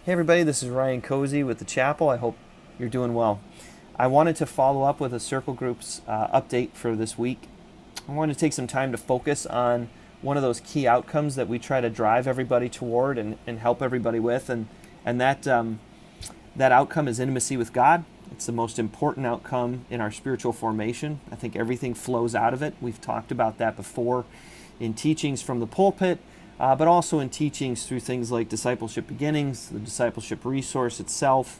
Hey everybody, this is Ryan Cozy with the Chapel. I hope you're doing well. I wanted to follow up with a Circle Groups update for this week. I wanted to take some time to focus on one of those key outcomes that we try to drive everybody toward and help everybody with, and that outcome is intimacy with God. It's the most important outcome in our spiritual formation. I think everything flows out of it. We've talked about that before in teachings from the pulpit, but also in teachings through things like Discipleship Beginnings, the Discipleship Resource itself.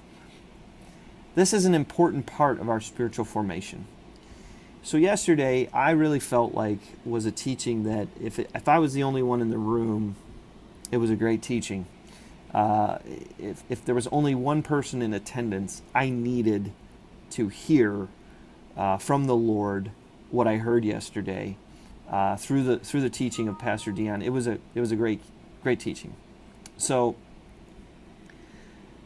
This is an important part of our spiritual formation. So yesterday, I really felt like was a teaching that if I was the only one in the room, it was a great teaching. If there was only one person in attendance, I needed to hear from the Lord what I heard yesterday through the teaching of Pastor Deone. It was a great teaching. So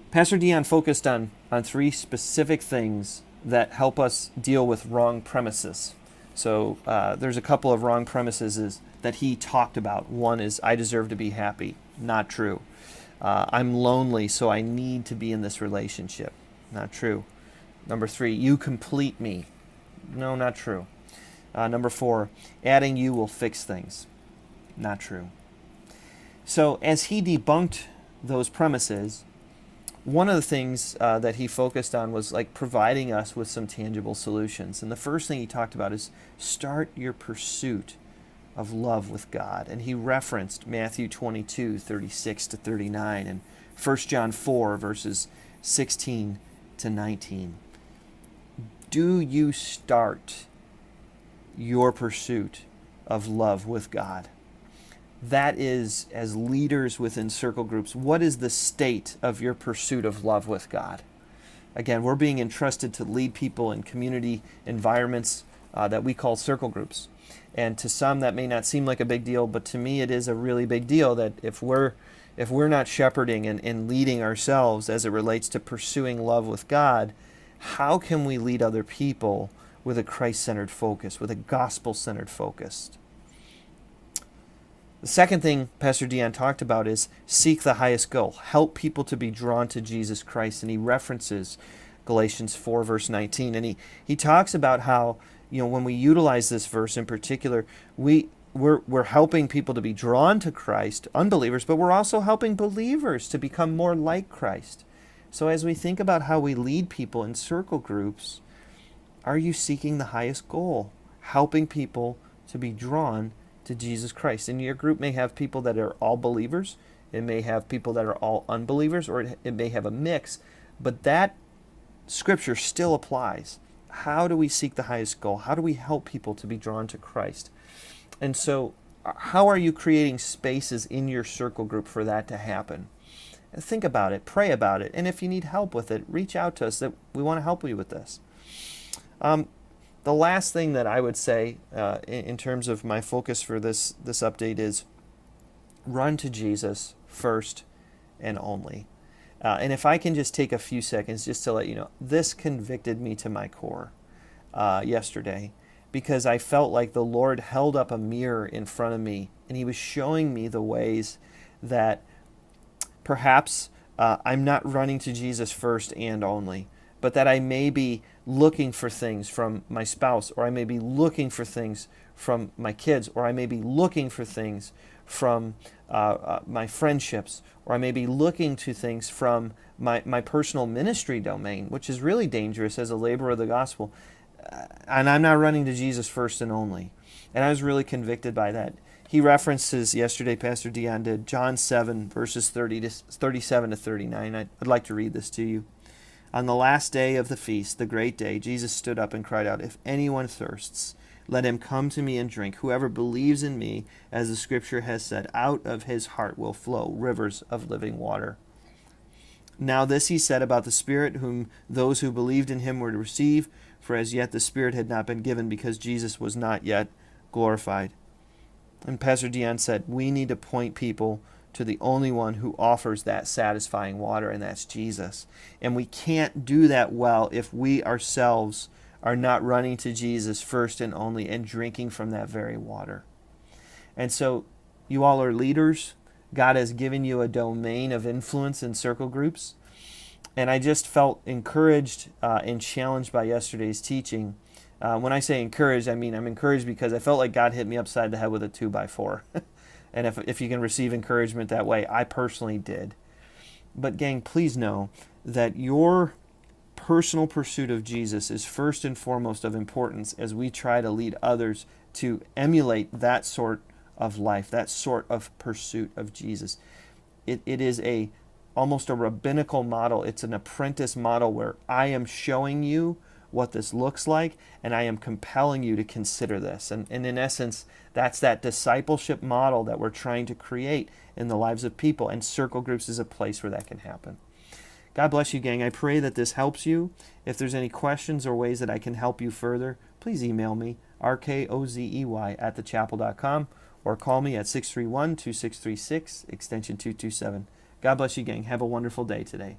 Pastor Deone focused on three specific things that help us deal with wrong premises. So there's a couple of wrong premises that he talked about. One is, I deserve to be happy. Not true. I'm lonely, so I need to be in this relationship. Not true. Number 3, you complete me. No, not true. Number 4, adding you will fix things. Not true. So as he debunked those premises, one of the things that he focused on was like providing us with some tangible solutions. And the first thing he talked about is start your pursuit of love with God. And he referenced Matthew 22, 36 to 39, and 1 John 4, verses 16 to 19. Do you start your pursuit of love with God? That is, as leaders within circle groups, what is the state of your pursuit of love with God? Again, we're being entrusted to lead people in community environments that we call circle groups. And to some that may not seem like a big deal, but to me it is a really big deal that if we're not shepherding and leading ourselves as it relates to pursuing love with God, how can we lead other people with a Christ-centered focus, with a gospel-centered focus? The second thing Pastor Deone talked about is seek the highest goal. Help people to be drawn to Jesus Christ. And he references Galatians 4, verse 19. And he talks about how, when we utilize this verse in particular, we're helping people to be drawn to Christ, unbelievers, but we're also helping believers to become more like Christ. So as we think about how we lead people in circle groups, are you seeking the highest goal? Helping people to be drawn to Jesus Christ. And your group may have people that are all believers. It may have people that are all unbelievers, or it may have a mix. But that scripture still applies. How do we seek the highest goal? How do we help people to be drawn to Christ? And so, how are you creating spaces in your circle group for that to happen? Think about it. Pray about it. And if you need help with it, reach out to us. That we want to help you with this. The last thing that I would say in terms of my focus for this update is run to Jesus first and only. And if I can just take a few seconds just to let you know, this convicted me to my core yesterday, because I felt like the Lord held up a mirror in front of me and he was showing me the ways that perhaps I'm not running to Jesus first and only, but that I may be looking for things from my spouse, or I may be looking for things from my kids, or I may be looking for things from my friendships, or I may be looking to things from my personal ministry domain, which is really dangerous as a laborer of the gospel. And I'm not running to Jesus first and only. And I was really convicted by that. He references yesterday, Pastor Deone did, John 7, verses 37 to 39. I'd like to read this to you. On the last day of the feast, the great day, Jesus stood up and cried out, "If anyone thirsts, let him come to me and drink. Whoever believes in me, as the scripture has said, out of his heart will flow rivers of living water." Now this he said about the Spirit, whom those who believed in him were to receive, for as yet the Spirit had not been given because Jesus was not yet glorified. And Pastor Deone said, we need to point people to the only one who offers that satisfying water, and that's Jesus. And we can't do that well if we ourselves are not running to Jesus first and only and drinking from that very water. And so you all are leaders. God has given you a domain of influence in circle groups. And I just felt encouraged and challenged by yesterday's teaching. When I say encouraged, I mean I'm encouraged because I felt like God hit me upside the head with a 2x4. And if you can receive encouragement that way, I personally did. But gang, please know that your personal pursuit of Jesus is first and foremost of importance as we try to lead others to emulate that sort of life, that sort of pursuit of Jesus. It is almost a rabbinical model. It's an apprentice model where I am showing you what this looks like, and I am compelling you to consider this. And in essence, that's that discipleship model that we're trying to create in the lives of people, and circle groups is a place where that can happen. God bless you, gang. I pray that this helps you. If there's any questions or ways that I can help you further, please email me, rkozey@thechapel.com, or call me at 631-2636, extension 227. God bless you, gang. Have a wonderful day today.